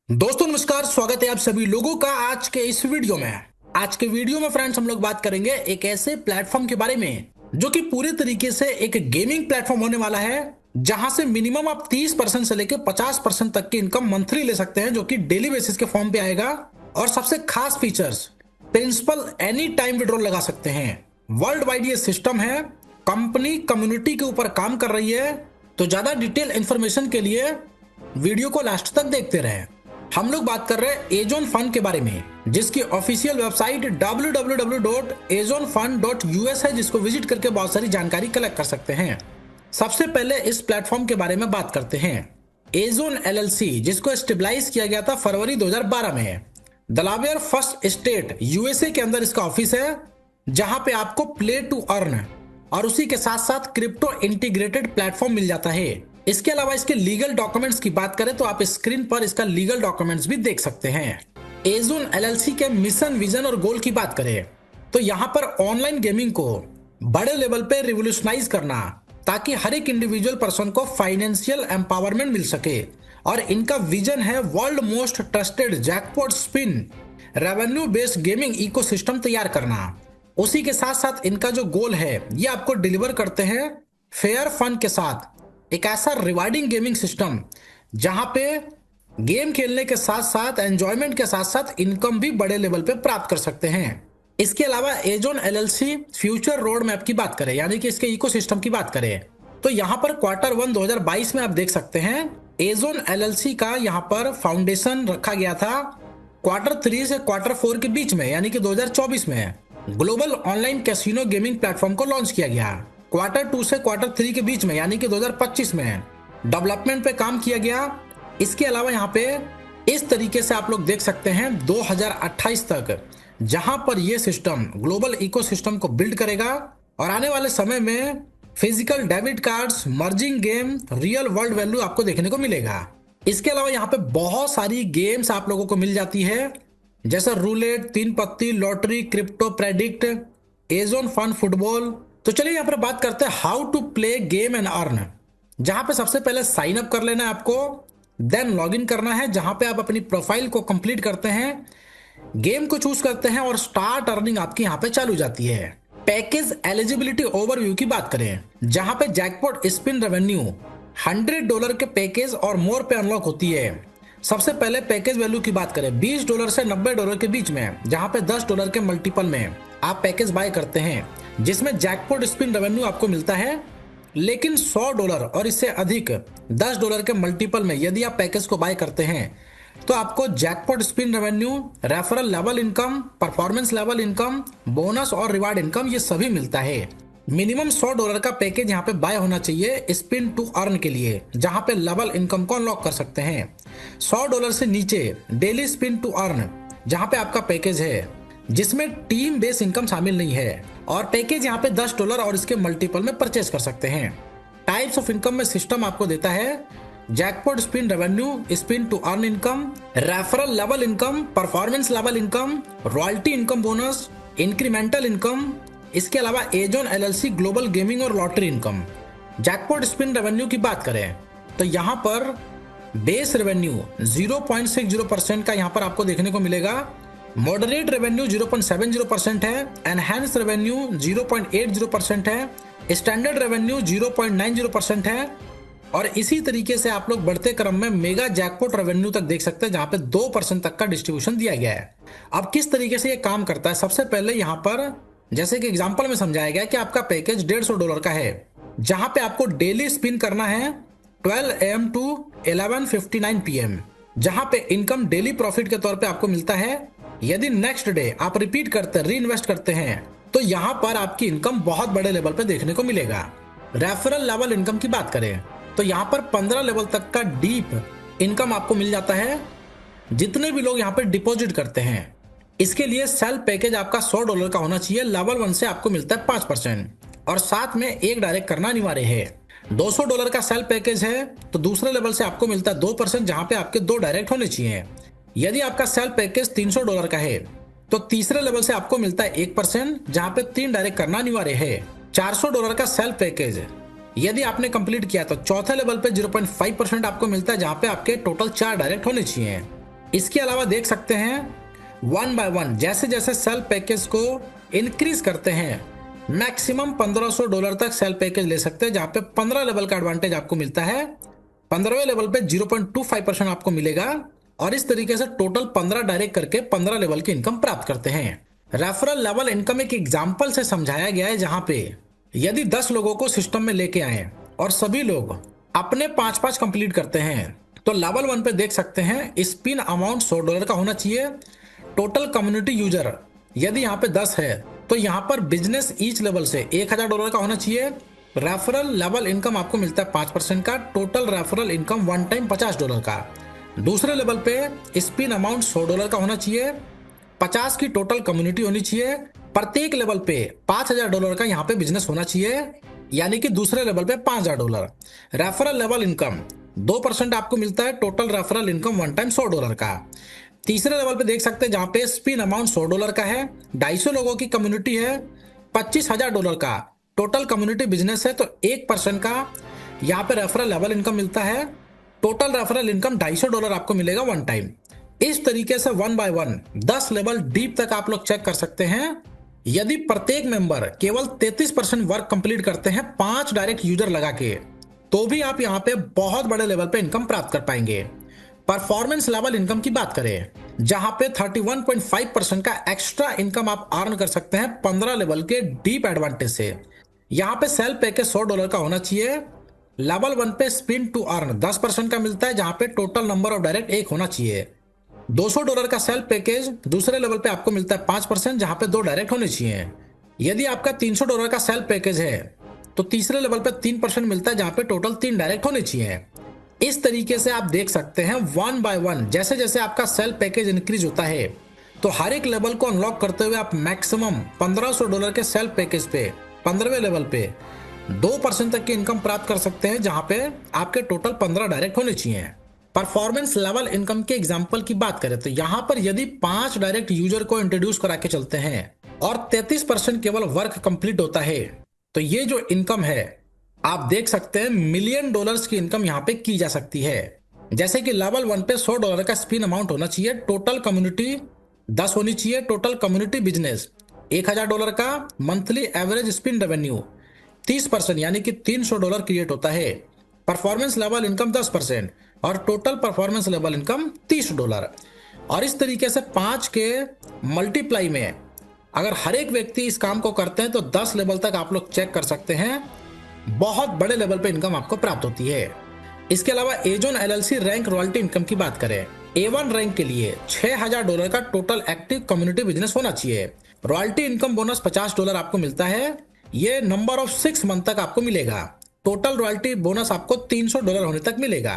दोस्तों नमस्कार, स्वागत है आप सभी लोगों का आज के इस वीडियो में। आज के वीडियो में फ्रेंड्स हम लोग बात करेंगे एक ऐसे प्लेटफॉर्म के बारे में जो कि पूरे तरीके से एक गेमिंग प्लेटफॉर्म होने वाला है, जहां से मिनिमम आप 30% से लेकर 50% तक की इनकम मंथली ले सकते हैं, जो कि डेली बेसिस के फॉर्म पे आएगा। और सबसे खास features, principal any time withdrawal लगा सकते हैं। वर्ल्ड वाइड ये सिस्टम है, कंपनी कम्युनिटी के ऊपर काम कर रही है। तो ज्यादा डिटेल इंफॉर्मेशन के लिए वीडियो को लास्ट तक देखते रहें। हम लोग बात कर रहे हैं एजोन फंड के बारे में, जिसकी ऑफिशियल वेबसाइट www.azonfund.us है, जिसको विजिट करके बहुत सारी जानकारी कलेक्ट कर सकते हैं। सबसे पहले इस प्लेटफॉर्म के बारे में बात करते हैं। एजोन एलएलसी, जिसको स्टेबलाइज किया गया था फरवरी 2012 में, दलावेयर फर्स्ट स्टेट यूएसए के अंदर इसका ऑफिस है, जहां पे आपको प्ले टू अर्न और उसी के साथ साथ क्रिप्टो इंटीग्रेटेड प्लेटफॉर्म मिल जाता है। इसके अलावा इसके लीगल डॉक्यूमेंट्स की बात करें तो आप स्क्रीन पर इसका लीगल डॉक्यूमेंट्स भी देख सकते हैं। एजोन एलएलसी के मिशन, विजन और गोल की बात करें तो यहाँ पर ऑनलाइन गेमिंग को बड़े लेवल पे रिवोल्यूशनाइज करना, ताकि हर एक इंडिविजुअल पर्सन को फाइनेंशियल एम्पावरमेंट मिल सके। और इनका विजन है world most trusted jackpot spin revenue based gaming ecosystem तैयार करना। उसी के साथ साथ इनका जो गोल है, ये आपको डिलीवर करते हैं फेयर फंड के साथ एक ऐसा रिवार्डिंग गेमिंग सिस्टम, जहां पे गेम खेलने के साथ साथ एंजॉयमेंट के साथ साथ इनकम भी बड़े लेवल पे प्राप्त कर सकते हैं। इसके अलावा एजोन एलएलसी फ्यूचर रोड मैप की बात करें, यानी कि इसके इकोसिस्टम की बात करें, तो यहां पर Q1 2022 में आप देख सकते हैं एजोन एलएलसी का यहां पर फाउंडेशन रखा गया था। Q3 से Q4 के बीच में, यानी कि 2024 में global online casino gaming platform को लॉन्च किया गया। Q2 से Q3 के बीच में, यानी कि 2025 में डेवलपमेंट पे काम किया गया। इसके अलावा यहाँ पे इस तरीके से आप लोग देख सकते हैं 2028 तक, जहां पर ये सिस्टम ग्लोबल इकोसिस्टम को बिल्ड करेगा और आने वाले समय में physical debit cards, merging game, real world value आपको देखने को मिलेगा। इसके अलावा यहाँ पे बहुत सारी गेम्स आप लोगों को मिल जाती है, जैसे रूलेट, 3 पत्ती, लॉटरी, क्रिप्टो प्रेडिक्ट, एजोन फंड फुटबॉल। तो चलिए यहाँ पर बात करते हैं how to play game and earn, जहां पे सबसे पहले साइन अप कर लेना है आपको, देन लॉग इन करना है, जहां पे आप अपनी प्रोफाइल को कंप्लीट करते हैं, गेम को चूज करते हैं और स्टार्ट अर्निंग आपकी यहाँ पे चालू जाती है। पैकेज एलिजिबिलिटी ओवरव्यू की बात करें, जहां पे जैकपॉट स्पिन रेवेन्यू $100 के पैकेज और मोर पे अनलॉक होती है। सबसे पहले पैकेज वैल्यू की बात करें $20 से $90 के बीच में, जहां पे $10 के मल्टीपल में आप पैकेज बाय करते हैं, जिसमें जैकपॉट स्पिन रेवेन्यू आपको मिलता है। लेकिन $100 और इससे अधिक $10 के मल्टीपल में यदि आप पैकेज को बाय करते हैं, तो आपको jackpot spin revenue, referral level income, performance level income, bonus और रिवार्ड इनकम, ये सभी मिलता है। मिनिमम $100 का पैकेज यहाँ पे बाय होना चाहिए स्पिन टू अर्न के लिए, जहां पे लेवल इनकम को अनलॉक कर सकते हैं। $100 से नीचे डेली स्पिन टू अर्न, जहां पे आपका पैकेज है, जिसमें टीम बेस इनकम शामिल नहीं है, और पैकेज यहाँ पे $10 और इसके मल्टीपल में परचेज कर सकते हैं। टाइप्स ऑफ इनकम में सिस्टम आपको देता है jackpot spin revenue, spin to earn income, referral level income, performance level income, royalty income, bonus, incremental income. इसके अलावा एजोन एलएलसी ग्लोबल गेमिंग और lottery income. Jackpot spin revenue की बात करें तो यहाँ पर बेस रेवेन्यू 0.60% का यहाँ पर आपको देखने को मिलेगा। मॉडरेट रेवेन्यू 0.70% है, एनहांस रेवेन्यू 0.80% है, स्टैंडर्ड रेवेन्यू 0.90% है, और इसी तरीके से आप लोग बढ़ते क्रम में मेगा जैकपॉट रेवेन्यू तक देख सकते हैं, जहां पे 2% तक का डिस्ट्रीब्यूशन दिया गया है। अब किस तरीके से ये काम करता है, सबसे पहले यहाँ पर जैसे कि एग्जांपल में समझाया गया कि आपका पैकेज $150 का है, जहां पे आपको डेली स्पिन करना है 12 AM to 11:59 PM, जहां पे इनकम डेली प्रॉफिट के तौर पे आपको मिलता है। यदि नेक्स्ट डे आप रिपीट करते हैं, री इन्वेस्ट करते हैं, तो यहां पर आपकी इनकम बहुत बड़े लेवल पे देखने को मिलेगा। रेफरल लेवल इनकम की बात करें तो यहां पर 15 लेवल तक का डीप इनकम आपको मिल जाता है, जितने भी लोग यहां पर डिपॉजिट करते हैं। इसके लिए सेल पैकेज आपका $100 का होना चाहिए, लेवल 1 से आपको मिलता है 5%, और साथ में एक डायरेक्ट करना अनिवार्य है। $200 का सेल पैकेज है तो दूसरे लेवल से आपको मिलता है 2%, जहां पे आपके 2 डायरेक्ट होने चाहिए। यदि आपका सेल पैकेज $300 का है तो तीसरे लेवल से आपको मिलता है 1%, जहां पे 3 डायरेक्ट करना अनिवार्य है। $400 का सेल पैकेज यदि आपने कंप्लीट किया तो चौथे लेवल पे 0.5% आपको मिलता है, जहां पे आपके टोटल 4 डायरेक्ट होने चाहिए। इसके अलावा देख सकते हैं वन बाय वन जैसे जैसे सेल पैकेज को इंक्रीज करते हैं मैक्सिमम $1500 तक सेल पैकेज ले सकते हैं, जहां पे 15 लेवल का एडवांटेज आपको मिलता है। 15वें लेवल पे 0.25% आपको मिलेगा और इस तरीके से टोटल 15 डायरेक्ट करके 15 लेवल की इनकम प्राप्त करते हैं। रेफरल लेवल इनकम एक एग्जाम्पल से समझाया गया है, जहां पे यदि 10 लोगों को सिस्टम में लेके आए और सभी लोग अपने 5-5 कंप्लीट करते हैं तो लेवल 1 पे देख सकते हैं स्पिन अमाउंट $100 का होना चाहिए। टोटल कम्युनिटी यूजर यदि यहाँ पे 10 है तो यहाँ पर बिजनेस ईच लेवल से $1000 का होना चाहिए। रेफरल लेवल इनकम आपको मिलता है 5% का। Total referral income one time $50 का। दूसरे लेवल पे स्पिन अमाउंट $100 का होना चाहिए। 50 की टोटल कम्युनिटी होनी चाहिए। प्रत्येक लेवल पे $5000 का यहाँ पे बिजनेस होना चाहिए, यानी कि दूसरे लेवल पे $5000। रेफरल लेवल इनकम 2% आपको मिलता है। Total referral income one time $100 का। तीसरे लेवल पे देख सकते हैं जहां पे स्पिन अमाउंट $100 का है। 250 लोगों की कम्युनिटी है। $25000 का टोटल कम्युनिटी बिजनेस है, तो 1% का यहाँ पे रेफरल लेवल इनकम मिलता है। टोटल रेफरल इनकम $250 आपको मिलेगा वन टाइम। इस तरीके से one by one 10 level deep तक आप लोग चेक कर सकते हैं। यदि प्रत्येक मेंबर केवल 33% वर्क कंप्लीट करते हैं 5 डायरेक्ट यूजर लगा के, तो भी आप यहाँ पे बहुत बड़े लेवल पे इनकम प्राप्त कर पाएंगे। परफॉर्मेंस लेवल इनकम की बात करें, जहां पे 31.5% का एक्स्ट्रा इनकम आप अर्न कर सकते हैं 15 लेवल के डीप एडवांटेज से। यहाँ पे सेल पैकेज $100 का होना चाहिए। लेवल 1 पे स्पिन टू अर्न 10% का मिलता है, जहां पे टोटल नंबर ऑफ डायरेक्ट 1 होना चाहिए। $200 का सेल पैकेज दूसरे लेवल पे आपको मिलता है 5%, जहां पे 2 डायरेक्ट होने चाहिए। यदि आपका $300 का सेल पैकेज है तो तीसरे लेवल पे 3% मिलता है, जहां पे टोटल 3 डायरेक्ट होने चाहिए। इस तरीके से आप देख सकते हैं वन बाय वन जैसे जैसे आपका सेल पैकेज इंक्रीज होता है तो हर एक लेवल को अनलॉक करते हुए आप मैक्सिमम $1500 के सेल पैकेज पे 15वें लेवल पे 2% तक की इनकम प्राप्त कर सकते हैं, जहां पे आपके टोटल 15 डायरेक्ट होने चाहिए। परफॉर्मेंस लेवल इनकम के एग्जांपल की बात करें तो यहां पर यदि 5 डायरेक्ट यूजर को इंट्रोड्यूस करा के चलते हैं और 33% केवल वर्क कंप्लीट होता है, तो ये जो इनकम है आप देख सकते हैं $1 मिलियन की इनकम यहाँ पे की जा सकती है। जैसे कि लेवल 1 पे $100 का स्पिन अमाउंट होना चाहिए। टोटल कम्युनिटी 10 होनी चाहिए। टोटल कम्युनिटी बिजनेस $1000 का। मंथली एवरेज स्पिन रेवेन्यू 30% यानी कि $300 क्रिएट होता है। परफॉर्मेंस लेवल इनकम 10% और टोटल परफॉर्मेंस लेवल इनकम $30। और इस तरीके से 5 के मल्टीप्लाई में अगर हर एक व्यक्ति इस काम को करते हैं तो 10 लेवल तक आप लोग चेक कर सकते हैं, बहुत बड़े लेवल पे इनकम आपको प्राप्त होती है। इसके अलावा एजोन एलएलसी रैंक रॉयल्टी इनकम की बात करें, A1 रैंक के लिए $6000 का टोटल एक्टिव कम्युनिटी बिजनेस होना चाहिए। रॉयल्टी इनकम बोनस $50 आपको मिलता है। ये नंबर ऑफ 6 मंथ तक आपको मिलेगा। टोटल रॉयल्टी बोनस आपको $300 होने तक मिलेगा।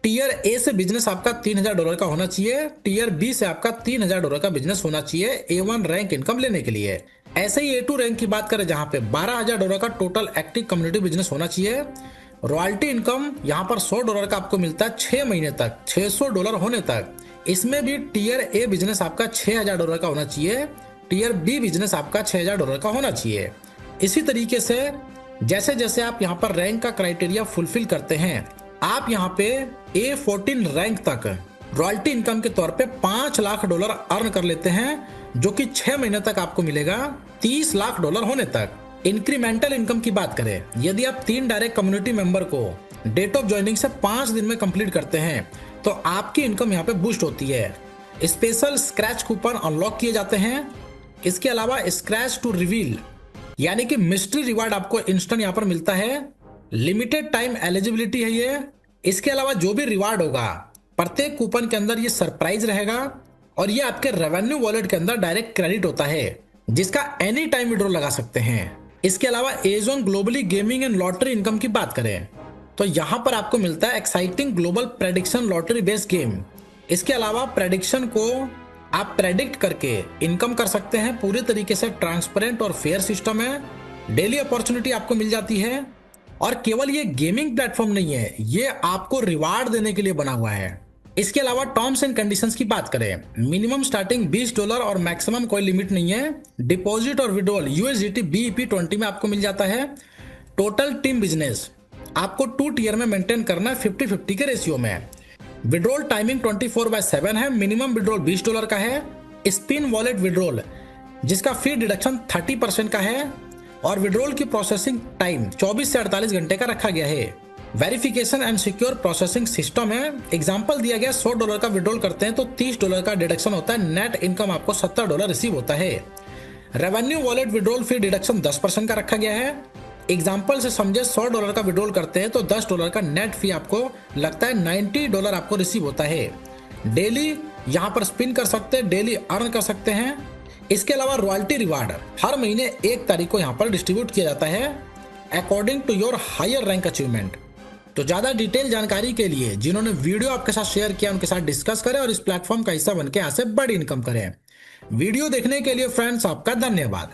टीयर ए से बिजनेस आपका $3000 का होना चाहिए। टीयर बी से आपका $3000 का बिजनेस होना चाहिए A1 रैंक इनकम लेने के लिए। ऐसे ही A2 रैंक की बात करें जहां पे $12000 का टोटल एक्टिव कम्युनिटी बिजनेस होना चाहिए। रॉयल्टी इनकम यहाँ पर $100 का आपको मिलता है 6 महीने तक, $600 होने तक। इसमें भी टीयर ए बिजनेस आपका $6000 का होना चाहिए। टीयर बी बिजनेस आपका $6000 का होना चाहिए। इसी तरीके से जैसे जैसे आप यहाँ पर रैंक का क्राइटेरिया फुलफिल करते हैं, आप यहाँ पे A14 रैंक तक रॉयल्टी इनकम के तौर पे $5 लाख अर्न कर लेते हैं, जो कि 6 महीने तक आपको मिलेगा $30 लाख होने तक। इंक्रीमेंटल इनकम की बात करें, यदि आप 3 डायरेक्ट कम्युनिटी मेंबर को डेट ऑफ ज्वाइनिंग से 5 दिन में कंप्लीट करते हैं तो आपकी इनकम यहाँ पे बूस्ट होती है। स्पेशल स्क्रैच कूपन अनलॉक किए जाते हैं। इसके अलावा स्क्रैच टू रिवील यानी कि मिस्ट्री रिवार्ड आपको इंस्टेंट यहाँ पर मिलता है। लिमिटेड टाइम एलिजिबिलिटी है ये। इसके अलावा जो भी रिवार्ड होगा प्रत्येक कूपन के अंदर ये सरप्राइज रहेगा और ये आपके रेवेन्यू वॉलेट के अंदर डायरेक्ट क्रेडिट होता है, जिसका एनी टाइम विड्रॉ लगा सकते हैं। इसके अलावा एजोन globally gaming and lottery income की बात करें तो यहाँ पर आपको मिलता है exciting global prediction lottery based game. इसके अलावा प्रेडिक्शन को आप प्रेडिक्ट करके इनकम कर सकते हैं। पूरे तरीके से ट्रांसपेरेंट और फेयर सिस्टम है। डेली अपॉर्चुनिटी आपको मिल जाती है और केवल ये गेमिंग प्लेटफॉर्म नहीं है, ये आपको रिवार्ड देने के लिए बना हुआ है। इसके अलावा टर्म्स एंड कंडीशंस की बात करें, मिनिमम स्टार्टिंग $20 और मैक्सिमम कोई लिमिट नहीं है। डिपॉजिट और विड्रॉल USDT BEP20 में आपको मिल जाता है। टोटल टीम बिजनेस आपको 2 टियर में मेंटेन करना है 50-50 के रेशियो में। विड्रॉल टाइमिंग 24/7 है। मिनिमम विड्रॉल $20 का है। स्पिन वॉलेट विड्रॉल जिसका फी डिडक्शन 30% का है और विड्रॉल की प्रोसेसिंग टाइम 24 से 48 घंटे का रखा गया है। Verification and secure processing system है। एग्जाम्पल दिया गया $100 का विड्रॉल करते हैं तो $30 का डिडक्शन होता है। नेट इनकम आपको $70 रिसीव होता है। रेवेन्यू वॉलेट विड्रॉल फी डिडक्शन 10% का रखा गया है। एग्जाम्पल से समझे $100 का विड्रॉल करते हैं तो $10 का नेट फी आपको लगता है $90 आपको रिसीव होता है। डेली यहाँ पर स्पिन कर सकते हैं, डेली अर्न कर सकते हैं। इसके अलावा रॉयल्टी रिवार्ड हर महीने 1 तारीख को यहाँ पर डिस्ट्रीब्यूट किया जाता है according to your higher rank achievement. तो ज्यादा डिटेल जानकारी के लिए जिन्होंने वीडियो आपके साथ शेयर किया उनके साथ डिस्कस करें और इस प्लेटफॉर्म का हिस्सा बनकर यहाँ से बड़ी इनकम करें। वीडियो देखने के लिए फ्रेंड्स आपका धन्यवाद।